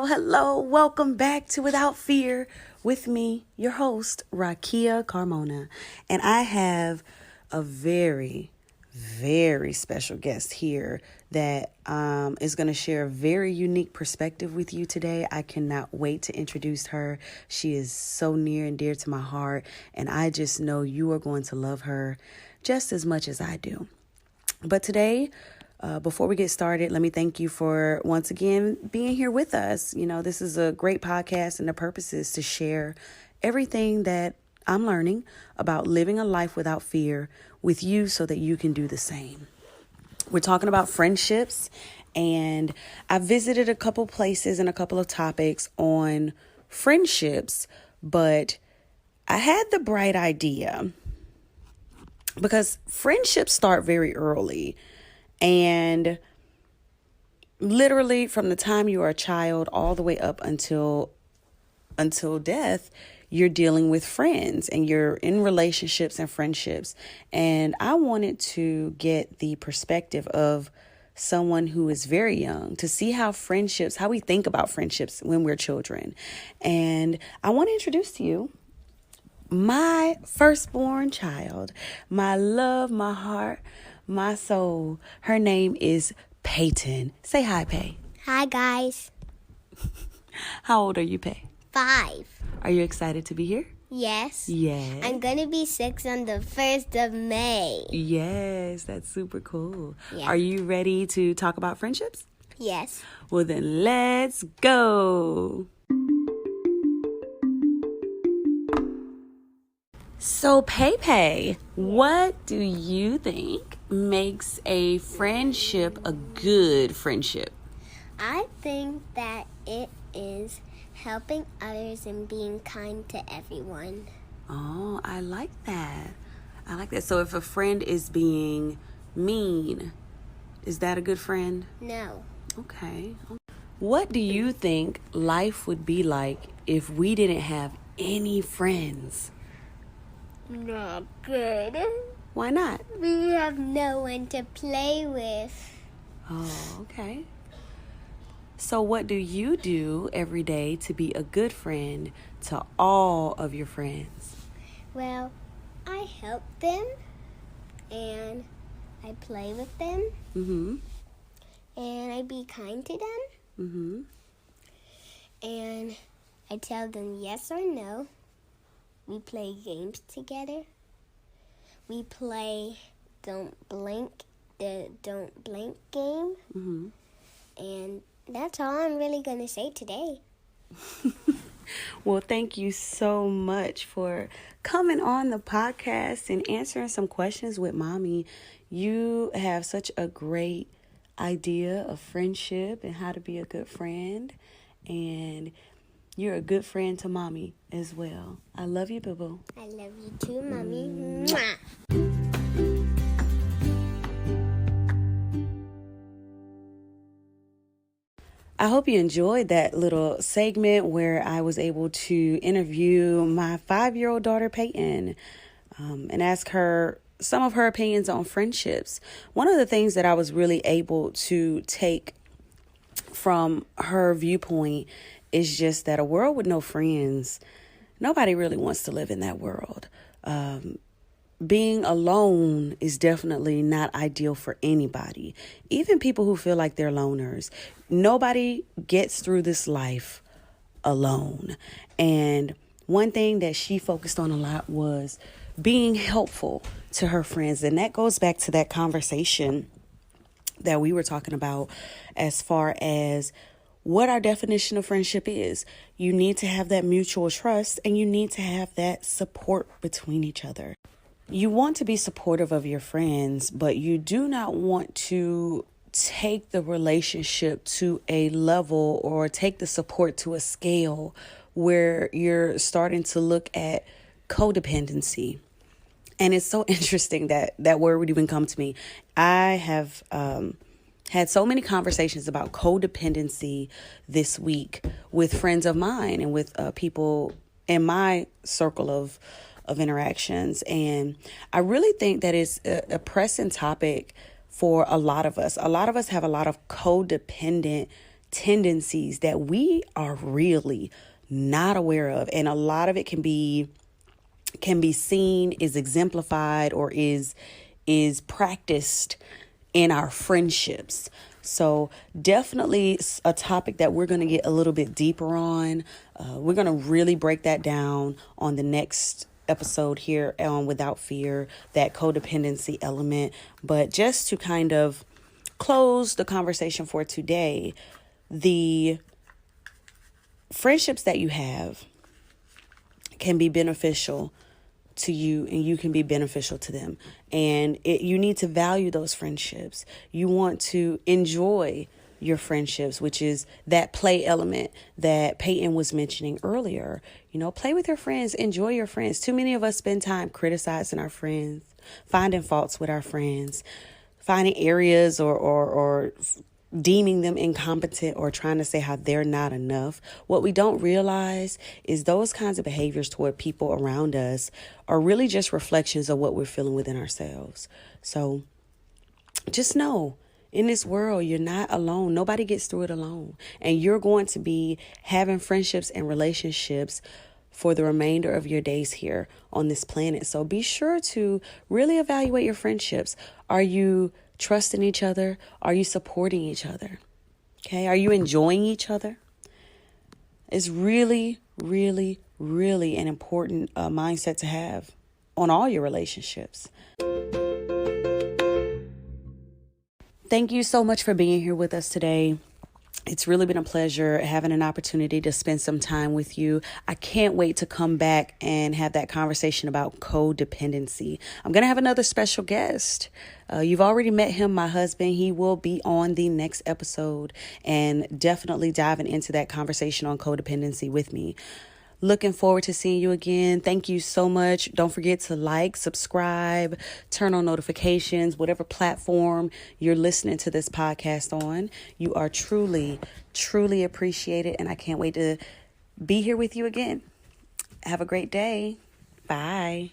Hello. Welcome back to Without Fear with me, your host, Rakia Carmona. And I have a very, very special guest here that is going to share a very unique perspective with you today. I cannot wait to introduce her. She is so near and dear to my heart, and I just know you are going to love her just as much as I do. But today, before we get started, let me thank you for once again being here with us. You know, this is a great podcast, and the purpose is to share everything that I'm learning about living a life without fear with you so that you can do the same. We're talking about friendships, and I visited a couple places and a couple of topics on friendships, but I had the bright idea because friendships start very early. And literally from the time you are a child all the way up until death, you're dealing with friends and you're in relationships and friendships. And I wanted to get the perspective of someone who is very young to see how we think about friendships when we're children. And I want to introduce to you my firstborn child, my love, my heart, my soul. Her name is Peyton. Say hi, Pey. Hi, guys. How old are you, Pey? 5. Are you excited to be here? Yes. Yes. I'm going to be 6 on the 1st of May. Yes, that's super cool. Yeah. Are you ready to talk about friendships? Yes. Well, then let's go. So, Pei, what do you think makes a friendship a good friendship? I think that it is helping others and being kind to everyone. Oh, I like that. So if a friend is being mean, is that a good friend? No. Okay. What do you think life would be like if we didn't have any friends? Not good. Why not? We have no one to play with. Oh, okay. So what do you do every day to be a good friend to all of your friends? Well, I help them and I play with them. Mm-hmm. And I be kind to them. Mm-hmm. And I tell them yes or no. We play games together. We play the Don't Blink game. Mm-hmm. And that's all I'm really going to say today. Well, thank you so much for coming on the podcast and answering some questions with Mommy. You have such a great idea of friendship and how to be a good friend. And you're a good friend to Mommy as well. I love you, boo-boo. I love you too, Mommy. Mwah. I hope you enjoyed that little segment where I was able to interview my 5-year-old daughter, Peyton, and ask her some of her opinions on friendships. One of the things that I was really able to take from her viewpoint is just that a world with no friends, nobody really wants to live in that world. Being alone is definitely not ideal for anybody, even people who feel like they're loners. Nobody gets through this life alone. And one thing that she focused on a lot was being helpful to her friends. And that goes back to that conversation that we were talking about as far as what our definition of friendship is. You need to have that mutual trust and you need to have that support between each other. You want to be supportive of your friends, but you do not want to take the relationship to a level or take the support to a scale where you're starting to look at codependency. And it's so interesting that that word would even come to me. I have had so many conversations about codependency this week with friends of mine and with people in my circle of interactions. And I really think that it's a pressing topic for a lot of us. A lot of us have a lot of codependent tendencies that we are really not aware of. And a lot of it can be seen, is exemplified, or is practiced in our friendships. So definitely a topic that we're going to get a little bit deeper on. We're going to really break that down on the next episode here on Without Fear, that codependency element. But just to kind of close the conversation for today, the friendships that you have can be beneficial to you, and you can be beneficial to them. And you need to value those friendships. You want to enjoy your friendships, which is that play element that Peyton was mentioning earlier. Play with your friends, enjoy your friends. Too many of us spend time criticizing our friends, finding faults with our friends, finding areas or deeming them incompetent or trying to say how they're not enough. What we don't realize is those kinds of behaviors toward people around us are really just reflections of what we're feeling within ourselves. So just know, in this world, you're not alone. Nobody gets through it alone. And you're going to be having friendships and relationships for the remainder of your days here on this planet. So be sure to really evaluate your friendships. Are you trusting each other? Are you supporting each other? Okay. Are you enjoying each other? It's really, really, really an important mindset to have on all your relationships. Thank you so much for being here with us today. It's really been a pleasure having an opportunity to spend some time with you. I can't wait to come back and have that conversation about codependency. I'm going to have another special guest. You've already met him, my husband. He will be on the next episode and definitely diving into that conversation on codependency with me. Looking forward to seeing you again. Thank you so much. Don't forget to like, subscribe, turn on notifications, whatever platform you're listening to this podcast on. You are truly, truly appreciated, and I can't wait to be here with you again. Have a great day. Bye.